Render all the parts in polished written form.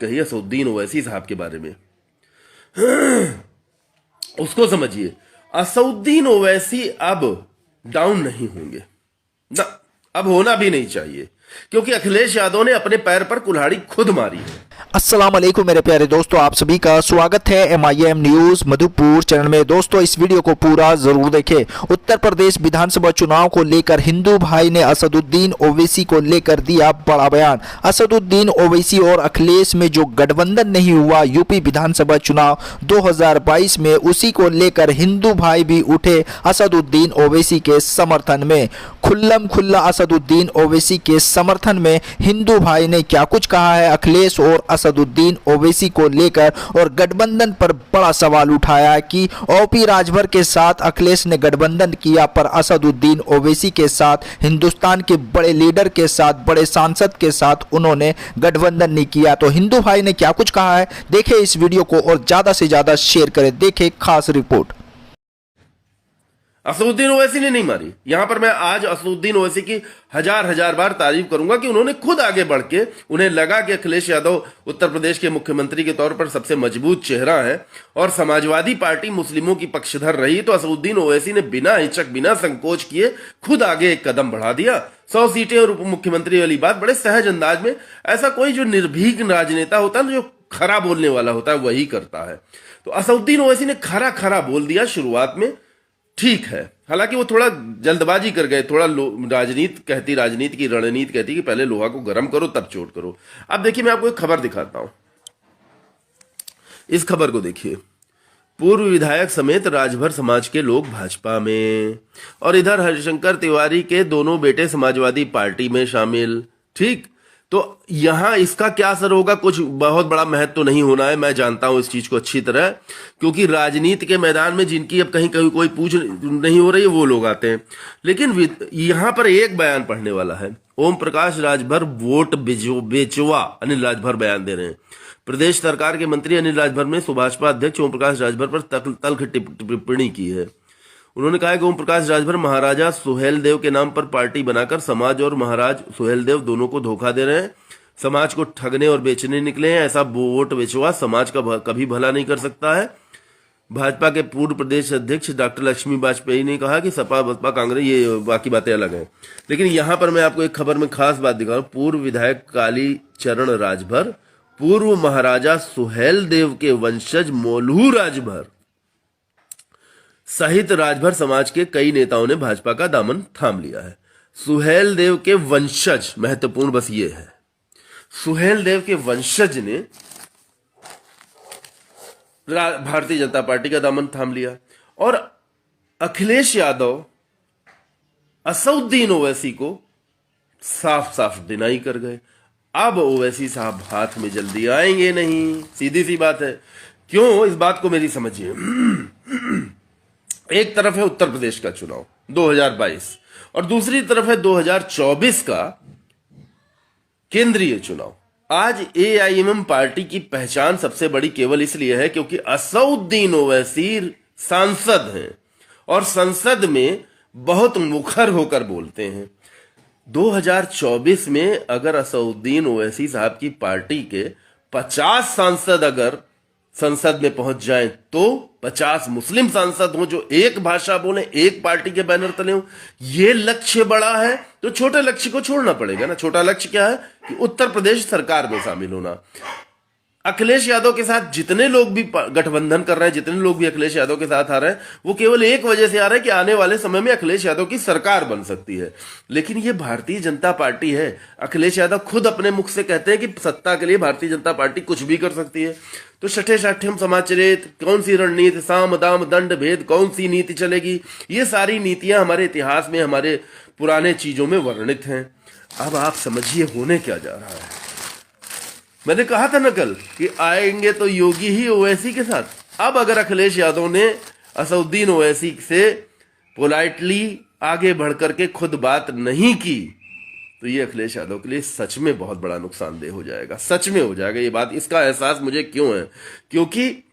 कही असदुद्दीन ओवैसी साहब के बारे में, उसको समझिए। असदुद्दीन ओवैसी अब डाउन नहीं होंगे ना, अब होना भी नहीं चाहिए, क्योंकि अखिलेश यादव ने अपने पैर पर कुल्हाड़ी खुद मारी है। अस्सलाम वालेकुम मेरे प्यारे दोस्तों, आप सभी का स्वागत है MIM न्यूज मधुपुर चैनल में। दोस्तों, इस वीडियो को पूरा जरूर देखें। उत्तर प्रदेश विधानसभा चुनाव को लेकर हिंदू भाई ने असदुद्दीन ओवैसी को लेकर दिया बड़ा बयान। असदुद्दीन ओवैसी और अखिलेश में जो गठबंधन नहीं हुआ यूपी विधानसभा चुनाव 2022 में, उसी को लेकर हिंदू भाई भी उठे असदुद्दीन ओवैसी के समर्थन में। खुल्लम खुल्ला असदुद्दीन ओवैसी के समर्थन में हिंदू भाई ने क्या कुछ कहा है अखिलेश और असदुद्दीन ओवैसी को लेकर, और गठबंधन पर बड़ा सवाल उठाया है कि ओपी राजभर के साथ अखिलेश ने गठबंधन किया, पर असदुद्दीन ओवैसी के साथ, हिंदुस्तान के बड़े लीडर के साथ, बड़े सांसद के साथ उन्होंने गठबंधन नहीं किया। तो हिंदू भाई ने क्या कुछ कहा है, देखें इस वीडियो को और ज्यादा से ज्यादा शेयर करें। देखें खास रिपोर्ट। असदुद्दीन ओवैसी ने नहीं मारी। यहां पर मैं आज असदुद्दीन ओवैसी की हजार बार तारीफ करूंगा कि उन्होंने खुद आगे बढ़ के, उन्हें लगा कि अखिलेश यादव उत्तर प्रदेश के मुख्यमंत्री के तौर पर सबसे मजबूत चेहरा है और समाजवादी पार्टी मुस्लिमों की पक्षधर रही, तो असदुद्दीन ओवैसी ने बिना हिचक, बिना संकोच किए खुद आगे एक कदम बढ़ा दिया। 100 सीटें और उप मुख्यमंत्री वाली बात बड़े सहज अंदाज में, ऐसा कोई जो निर्भीक राजनेता होता है, जो खरा बोलने वाला होता है, वही करता है। तो असदुद्दीन ओवैसी ने खरा खरा बोल दिया शुरुआत में, ठीक है। हालांकि वो थोड़ा जल्दबाजी कर गए, थोड़ा राजनीति की रणनीति कहती कि पहले लोहा को गर्म करो तब चोट करो। अब देखिए, मैं आपको एक खबर दिखाता हूं, इस खबर को देखिए। पूर्व विधायक समेत राजभर समाज के लोग भाजपा में, और इधर हरिशंकर तिवारी के दोनों बेटे समाजवादी पार्टी में शामिल। ठीक, तो यहां इसका क्या असर होगा, कुछ बहुत बड़ा महत्व तो नहीं होना है, मैं जानता हूं इस चीज को अच्छी तरह, क्योंकि राजनीति के मैदान में जिनकी अब कहीं कहीं कोई पूछ नहीं हो रही है वो लोग आते हैं। लेकिन यहां पर एक बयान पढ़ने वाला है। ओम प्रकाश राजभर वोट बेचवा, अनिल राजभर बयान दे रहे हैं। प्रदेश सरकार के मंत्री अनिल राजभर ने सुभाषपा अध्यक्ष ओम प्रकाश राजभर पर तल्ख टिप्पणी की है। उन्होंने कहा कि ओम प्रकाश राजभर महाराजा सुहेलदेव के नाम पर पार्टी बनाकर समाज और महाराज सुहेलदेव दोनों को धोखा दे रहे हैं, समाज को ठगने और बेचने निकले हैं। ऐसा वोट बेचवा समाज का कभी भला नहीं कर सकता है। भाजपा के पूर्व प्रदेश अध्यक्ष डॉक्टर लक्ष्मी वाजपेयी ने कहा कि सपा बसपा कांग्रेस, ये बाकी बातें अलग हैं, लेकिन यहां पर मैं आपको एक खबर में खास बात दिखा रहा हूं। पूर्व विधायक काली चरण राजभर, पूर्व महाराजा सुहेलदेव के वंशज मोलू राजभर सहित राजभर समाज के कई नेताओं ने भाजपा का दामन थाम लिया है। सुहेलदेव के वंशज, महत्वपूर्ण बस ये है, सुहेलदेव के वंशज ने भारतीय जनता पार्टी का दामन थाम लिया, और अखिलेश यादव असदुद्दीन ओवैसी को साफ साफ डिनाई कर गए। अब ओवैसी साहब हाथ में जल्दी आएंगे नहीं, सीधी सी बात है। क्यों, इस बात को मेरी समझिए। एक तरफ है उत्तर प्रदेश का चुनाव 2022 और दूसरी तरफ है 2024 का केंद्रीय चुनाव। आज AIMM पार्टी की पहचान सबसे बड़ी केवल इसलिए है क्योंकि असदुद्दीन ओवैसी सांसद हैं और संसद में बहुत मुखर होकर बोलते हैं। 2024 में अगर असदुद्दीन ओवैसी साहब की पार्टी के 50 सांसद अगर संसद में पहुंच जाएं, तो 50 मुस्लिम सांसद हों जो एक भाषा बोले, एक पार्टी के बैनर तले हों, ये लक्ष्य बड़ा है, तो छोटे लक्ष्य को छोड़ना पड़ेगा ना। छोटा लक्ष्य क्या है कि उत्तर प्रदेश सरकार में शामिल होना। अखिलेश यादव के साथ जितने लोग भी गठबंधन कर रहे हैं, जितने लोग भी अखिलेश यादव के साथ आ रहे हैं, वो केवल एक वजह से आ रहे हैं कि आने वाले समय में अखिलेश यादव की सरकार बन सकती है। लेकिन ये भारतीय जनता पार्टी है। अखिलेश यादव खुद अपने मुख से कहते हैं कि सत्ता के लिए भारतीय जनता पार्टी कुछ भी कर सकती है। तो छठे साठेम समाचरित, कौन सी रणनीति, साम दाम दंड भेद, कौन सी नीति चलेगी, ये सारी नीतियां हमारे इतिहास में, हमारे पुराने चीजों में वर्णित हैं। अब आप समझिए होने क्या जा रहा है। मैंने कहा था ना कल कि आएंगे तो योगी ही ओवैसी के साथ। अब अगर अखिलेश यादव ने असदुद्दीन ओवैसी से पोलाइटली आगे बढ़कर के खुद बात नहीं की, तो ये अखिलेश यादव के लिए सच में बहुत बड़ा नुकसानदेह हो जाएगा, सच में हो जाएगा ये बात। इसका एहसास मुझे क्यों है, क्योंकि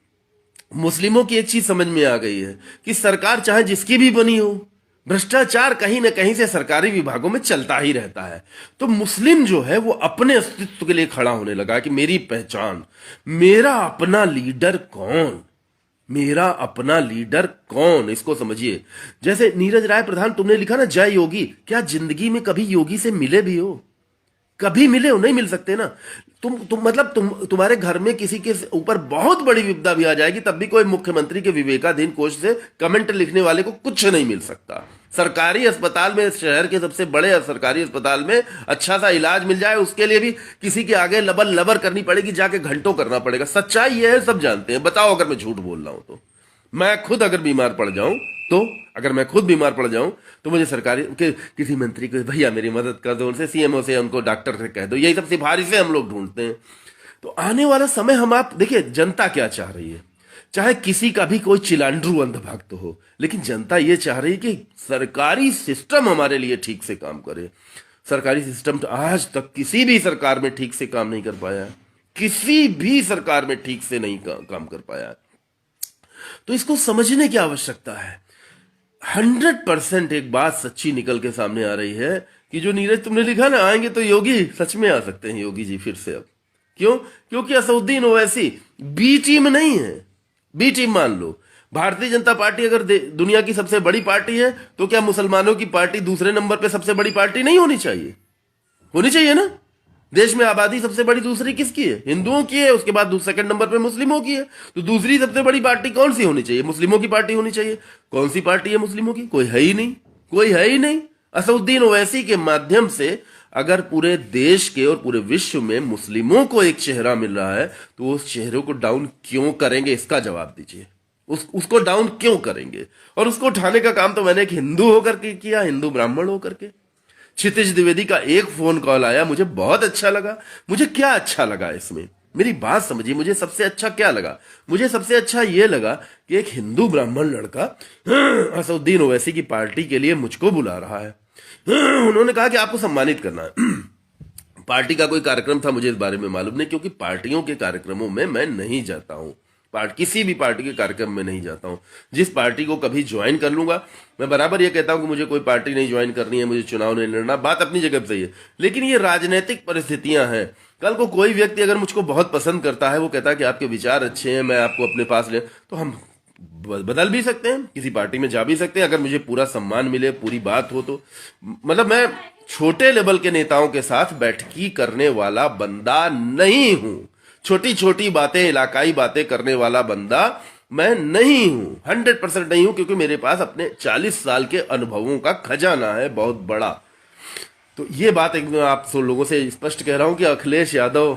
मुस्लिमों की एक चीज समझ में आ गई है कि सरकार चाहे जिसकी भी बनी हो, भ्रष्टाचार कहीं ना कहीं से सरकारी विभागों में चलता ही रहता है। तो मुस्लिम जो है वो अपने अस्तित्व के लिए खड़ा होने लगा कि मेरी पहचान, मेरा अपना लीडर कौन, मेरा अपना लीडर कौन, इसको समझिए। जैसे नीरज राय प्रधान, तुमने लिखा ना जय योगी, क्या जिंदगी में कभी योगी से मिले भी हो? कभी मिले हो? नहीं मिल सकते ना। तुम्हारे घर में किसी के ऊपर बहुत बड़ी विपदा भी आ जाएगी, तब भी कोई मुख्यमंत्री के विवेकाधीन कोष से कमेंट लिखने वाले को कुछ नहीं मिल सकता। सरकारी अस्पताल में, शहर के सबसे बड़े सरकारी अस्पताल में अच्छा सा इलाज मिल जाए, उसके लिए भी किसी के आगे लबल लबर करनी पड़ेगी, जाके घंटों करना पड़ेगा। सच्चाई यह है, सब जानते हैं। बताओ अगर मैं झूठ बोल रहा हूं तो। मैं खुद अगर बीमार पड़ जाऊं तो, अगर मैं खुद बीमार पड़ जाऊं तो मुझे सरकारी किसी मंत्री को, भैया मेरी मदद कर दो, उनसे सीएमओ से, उनको डॉक्टर से कह दो, यही सब सिफारिशें हम लोग ढूंढते हैं। तो आने वाला समय हम, आप देखिए जनता क्या चाह रही है। चाहे किसी का भी कोई चिलांड्रू अंधभक्त हो, लेकिन जनता ये चाह रही है कि सरकारी सिस्टम हमारे लिए ठीक से काम करे। सरकारी सिस्टम तो आज तक किसी भी सरकार में ठीक से काम नहीं कर पाया, किसी भी सरकार में ठीक से नहीं काम कर पाया। तो इसको समझने की आवश्यकता है। 100% एक बात सच्ची निकल के सामने आ रही है कि जो नीरज तुमने लिखा ना, आएंगे तो योगी, सच में आ सकते हैं योगी जी फिर से अब। क्यों? क्योंकि असदुद्दीन ओवैसी बी टीम नहीं है। बी टीम मान लो, भारतीय जनता पार्टी अगर दुनिया की सबसे बड़ी पार्टी है, तो क्या मुसलमानों की पार्टी दूसरे नंबर पे सबसे बड़ी पार्टी नहीं होनी चाहिए? होनी चाहिए ना। देश में आबादी सबसे बड़ी दूसरी किसकी है? हिंदुओं की है। उसके बाद सेकंड नंबर पे मुस्लिमों की है। तो दूसरी सबसे बड़ी पार्टी कौन सी होनी चाहिए? मुस्लिमों की पार्टी होनी चाहिए। कौन सी पार्टी है मुस्लिमों की? कोई है ही नहीं, कोई है ही नहीं। असदुद्दीन ओवैसी के माध्यम से अगर पूरे देश के और पूरे विश्व में मुस्लिमों को एक चेहरा मिल रहा है, तो उस चेहरे को डाउन क्यों करेंगे? इसका जवाब दीजिए। उसको डाउन क्यों करेंगे? और उसको उठाने का काम तो मैंने एक हिंदू होकर के किया, हिंदू ब्राह्मण होकर के। क्षितिज द्विवेदी का एक फोन कॉल आया, मुझे बहुत अच्छा लगा। मुझे क्या अच्छा लगा इसमें? मेरी बात समझिए, मुझे सबसे अच्छा क्या लगा? मुझे सबसे अच्छा यह लगा कि एक हिंदू ब्राह्मण लड़का असदुद्दीन ओवैसी की पार्टी के लिए मुझको बुला रहा है। उन्होंने कहा कि आपको सम्मानित करना है। पार्टी का कोई कार्यक्रम था, मुझे इस बारे में मालूम नहीं, क्योंकि पार्टियों के कार्यक्रमों में मैं नहीं जाता हूं। किसी भी पार्टी के कार्यक्रम में नहीं जाता हूं। जिस पार्टी को कभी ज्वाइन कर लूंगा, मैं बराबर ये कहता हूं कि मुझे कोई पार्टी नहीं ज्वाइन करनी है, मुझे चुनाव नहीं लड़ना, बात अपनी जगह पे सही है। लेकिन ये राजनीतिक परिस्थितियां हैं। कल को कोई व्यक्ति अगर मुझको बहुत पसंद करता है, वो कहता है कि आपके विचार अच्छे हैं, मैं आपको अपने पास ले, तो हम बदल भी सकते हैं, किसी पार्टी में जा भी सकते हैं, अगर मुझे पूरा सम्मान मिले, पूरी बात हो तो। मतलब मैं छोटे लेवल के नेताओं के साथ बैठकी करने वाला बंदा नहीं हूं। छोटी छोटी बातें, इलाकाई बातें करने वाला बंदा मैं नहीं हूं, 100% नहीं हूं, क्योंकि मेरे पास अपने 40 साल के अनुभवों का खजाना है बहुत बड़ा। तो ये बात एक आप लोगों से स्पष्ट कह रहा हूं कि अखिलेश यादव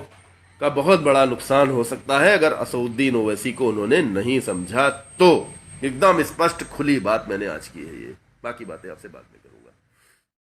का बहुत बड़ा नुकसान हो सकता है अगर असदुद्दीन ओवैसी को उन्होंने नहीं समझा तो। एकदम स्पष्ट खुली बात मैंने आज की है ये, बाकी बातें आपसे बाद में।